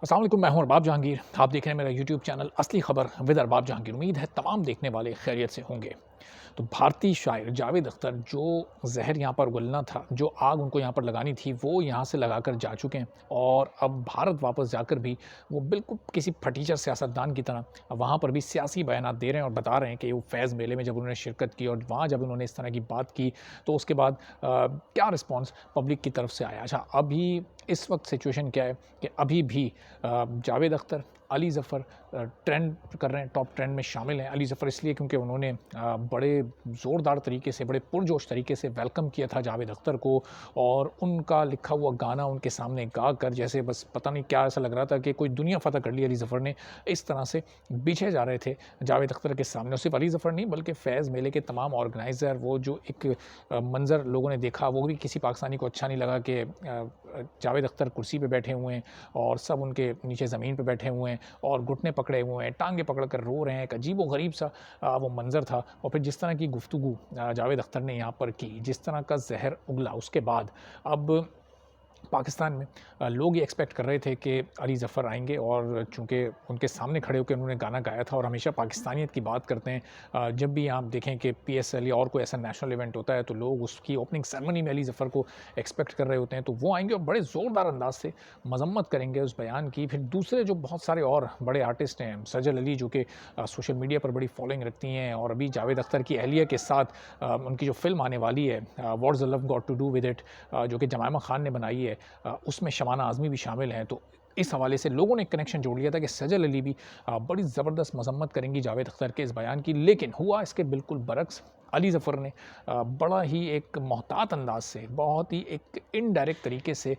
अस्सलाम वालेकुम, मैं हूं अरबाब जहांगीर। आप देख रहे हैं मेरा यूट्यूब चैनल असली खबर विद अरबाब जहांगीर। उम्मीद है तमाम देखने वाले खैरियत से होंगे। तो भारतीय शायर जावेद अख्तर जो ज़हर यहाँ पर उगलना था, जो आग उनको यहाँ पर लगानी थी, वो यहाँ से लगाकर जा चुके हैं और अब भारत वापस जाकर भी वो बिल्कुल किसी फटीचर सियासतदान की तरह वहाँ पर भी सियासी बयानात दे रहे हैं और बता रहे हैं कि वो फैज़ मेले में जब उन्होंने शिरकत की और वहाँ जब उन्होंने इस तरह की बात की, तो उसके बाद क्या रिस्पॉन्स पब्लिक की तरफ से आया। अच्छा, अभी इस वक्त सिचुएशन क्या है कि अभी भी जावेद अख्तर, अली ज़फ़र ट्रेंड कर रहे हैं, टॉप ट्रेंड में शामिल हैं। अली ज़फ़र इसलिए क्योंकि उन्होंने बड़े ज़ोरदार तरीके से, बड़े पुरजोश तरीके से वेलकम किया था जावेद अख्तर को और उनका लिखा हुआ गाना उनके सामने गाकर जैसे बस पता नहीं क्या ऐसा लग रहा था कि कोई दुनिया फ़तह कर ली अली ज़फ़र ने, इस तरह से बिछे जा रहे थे जावेद अख्तर के सामने। और सिर्फ़ अली ज़फ़र नहीं बल्कि फैज़ मेले के तमाम ऑर्गेनाइज़र, वो जो एक मंज़र लोगों ने देखा वो भी किसी पाकिस्तानी को अच्छा नहीं लगा कि जावेद अख्तर कुर्सी पे बैठे हुए हैं और सब उनके नीचे ज़मीन पे बैठे हुए हैं और घुटने पकड़े हुए हैं, टाँगें पकड़ कर रो रहे हैं। एक अजीब-ओ-गरीब सा वो मंज़र था। और फिर जिस तरह की गुफ्तगू जावेद अख्तर ने यहाँ पर की, जिस तरह का ज़हर उगला उसके बाद अब पाकिस्तान में लोग ये एक्सपेक्ट कर रहे थे कि अली ज़फ़र आएँगे और चूँकि उनके सामने खड़े होके उन्होंने गाना गाया था और हमेशा पाकिस्तानियत की बात करते हैं। जब भी आप देखें कि पीएसएल या और कोई ऐसा नेशनल इवेंट होता है तो लोग उसकी ओपनिंग सेरेमनी में अली ज़फ़र को एक्सपेक्ट कर रहे होते हैं, तो वो आएँगे और बड़े ज़ोरदार अंदाज़ से मज़म्मत करेंगे उस बयान की। फिर दूसरे जो बहुत सारे और बड़े आर्टिस्ट हैं, सजल अली जो कि सोशल मीडिया पर बड़ी फॉलोइंग रखती हैं और अभी जावेद अख्तर की अहलिया के साथ उनकी जो फ़िल्म आने वाली है what's the love got to do with it, जो कि जमायमा खान ने बनाई है, उसमें शबाना आज़मी भी शामिल हैं। तो इस हवाले से लोगों ने एक कनेक्शन जोड़ लिया था कि सजल अली भी बड़ी ज़बरदस्त मज़म्मत करेंगी जावेद अख्तर के इस बयान की। लेकिन हुआ इसके बिल्कुल बरक्स। अली ज़फ़र ने बड़ा ही एक मोहतात अंदाज़ से, बहुत ही एक इनडायरेक्ट तरीके से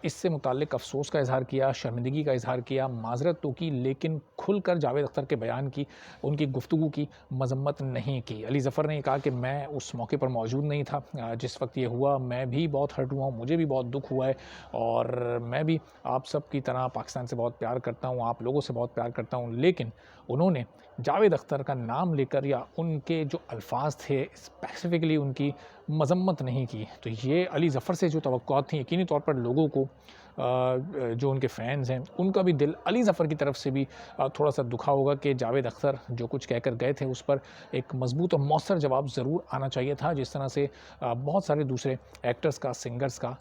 इससे मुताल्लिक़ अफ़सोस का इज़हार किया, शर्मिंदगी का इज़हार किया, माज़रत तो की, लेकिन खुलकर जावेद अख्तर के बयान की, उनकी गुफ्तगू की मज़म्मत नहीं की। अली ज़फ़र ने कहा कि मैं उस मौके पर मौजूद नहीं था जिस वक़्त ये हुआ, मैं भी बहुत हर्ट हुआ हूँ, मुझे भी बहुत दुःख हुआ है और मैं भी आप सब की तरह पाकिस्तान से बहुत प्यार करता हूँ, आप लोगों से बहुत प्यार करता हूँ। लेकिन उन्होंने जावेद अख्तर का नाम लेकर या उनके जो अल्फ़ाज़ थे स्पेसिफ़िकली उनकी मज़म्मत नहीं की। तो ये अली ज़फ़र से जो तवक्कुआत थी यकीनी तौर पर लोगों को जो उनके फ़ैन्स हैं उनका भी दिल अली ज़फ़र की तरफ से भी थोड़ा-सा दुखा होगा कि जावेद अख्तर जो कुछ कहकर गए थे उस पर एक मज़बूत और मौसर जवाब ज़रूर आना चाहिए था। जिस तरह से बहुत सारे दूसरे एक्टर्स का, सिंगर्स का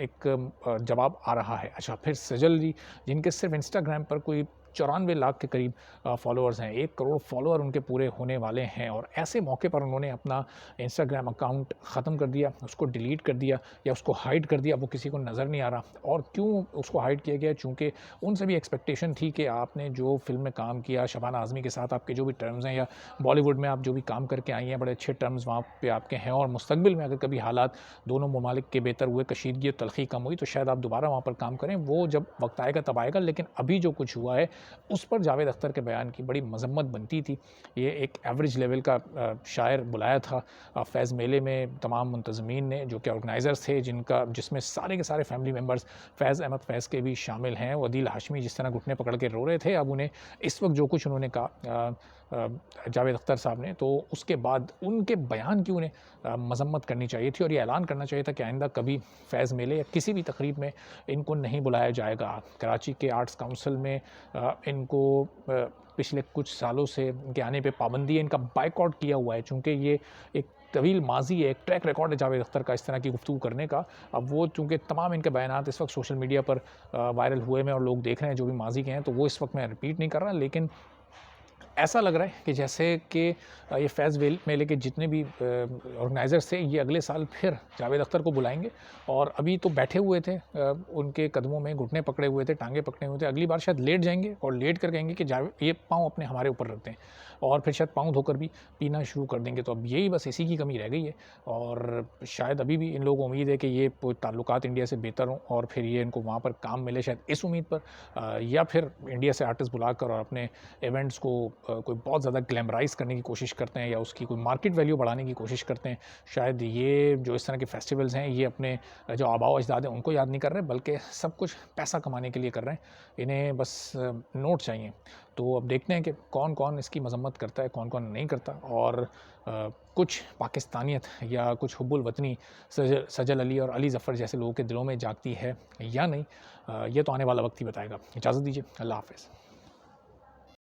एक जवाब आ रहा है। अच्छा, फिर सजल जी जिनके सिर्फ़ इंस्टाग्राम पर कोई 94 लाख के करीब फ़ॉलोअर्स हैं, 1 करोड़ फ़ॉलोअर उनके पूरे होने वाले हैं और ऐसे मौके पर उन्होंने अपना इंस्टाग्राम अकाउंट ख़त्म कर दिया, उसको डिलीट कर दिया या उसको हाइड कर दिया, वो किसी को नज़र नहीं आ रहा। और क्यों उसको हाइड किया गया? चूँकि उनसे भी एक्सपेक्टेशन थी कि आपने जो फ़िल्म में काम किया, शबाना आज़मी के साथ आपके जो भी टर्म्स हैं या बॉलीवुड में आप जो भी काम करके आई हैं, बड़े अच्छे टर्म्स वहाँ पे आपके हैं और मुस्तक़बिल में अगर कभी हालात दोनों ममालिक के बेहतर हुए, कशीदगी और तलख़ी कम हुई, तो शायद आप दोबारा वहाँ पर काम करें। वो जब वक़्त आएगा तब आएगा, लेकिन अभी जो कुछ हुआ है, उस पर जावेद अख्तर के बयान की बड़ी मज़म्मत बनती थी। ये एक एवरेज लेवल का शायर बुलाया था फैज़ मेले में तमाम मुंतज़मीन ने, जो कि ऑर्गेनाइज़र्स थे, जिसमें सारे के सारे फैमिली मेंबर्स फैज़ अहमद फैज़ के भी शामिल हैं। वो अदील हाशमी जिस तरह घुटने पकड़ के रो रहे थे, अब उन्हें इस वक़्त जो कुछ उन्होंने कहा जावेद अख्तर साहब ने, तो उसके बाद उनके बयान की उन्हें मज़म्मत करनी चाहिए थी और ये ऐलान करना चाहिए था कि आइंदा कभी फैज़ मेले या किसी भी तकरीब में इनको नहीं बुलाया जाएगा। कराची के आर्ट्स काउंसिल में इनको पिछले कुछ सालों से इनके आने पे पाबंदी है, इनका बायकॉट किया हुआ है। चूँकि ये एक तवील माज़ी है, एक ट्रैक रिकॉर्ड है जावेद अख्तर का इस तरह की गुफ्तगू करने का। अब वो चूँकि तमाम इनके बयानात इस वक्त सोशल मीडिया पर वायरल हुए हैं और लोग देख रहे हैं जो भी माज़ी के हैं, तो वो इस वक्त मैं रिपीट नहीं कर रहा, लेकिन ऐसा लग रहा है कि जैसे कि ये फैज़ मेले के जितने भी ऑर्गेनाइज़र्स थे, ये अगले साल फिर जावेद अख्तर को बुलाएँगे और अभी तो बैठे हुए थे, उनके कदमों में घुटने पकड़े हुए थे, टाँगें पकड़े हुए थे। अगली बार शायद लेट जाएँगे और लेट कर कहेंगे कि ये पाँव अपने हमारे ऊपर रख दें और फिर शायद पाँव धोकर भी पीना शुरू कर देंगे। तो अब यही बस इसी की कमी रह गई है और शायद अभी भी इन लोगों को उम्मीद है कि ये ताल्लुकात इंडिया से बेहतर हों और फिर ये इनको वहाँ पर काम मिले, शायद इस उम्मीद पर या फिर इंडिया से आर्टिस्ट बुलाकर और अपने इवेंट्स को कोई बहुत ज़्यादा ग्लैमराइज़ करने की कोशिश करते हैं या उसकी कोई मार्केट वैल्यू बढ़ाने की कोशिश करते हैं। शायद ये जो इस तरह के फेस्टिवल्स हैं, ये अपने जो आबाओ-अजदाद हैं उनको याद नहीं कर रहे, बल्कि सब कुछ पैसा कमाने के लिए कर रहे हैं। इन्हें बस नोट चाहिए। तो अब देखते हैं कि कौन-कौन इसकी मज़म्मत करता है, कौन-कौन नहीं करता, और कुछ पाकिस्तानियत या कुछ हुब्बुल वतनी सजल अली और अली ज़फ़र जैसे लोगों के दिलों में जागती है या नहीं, ये तो आने वाला वक्त ही बताएगा। इजाज़त दीजिए, अल्लाह हाफ़िज़।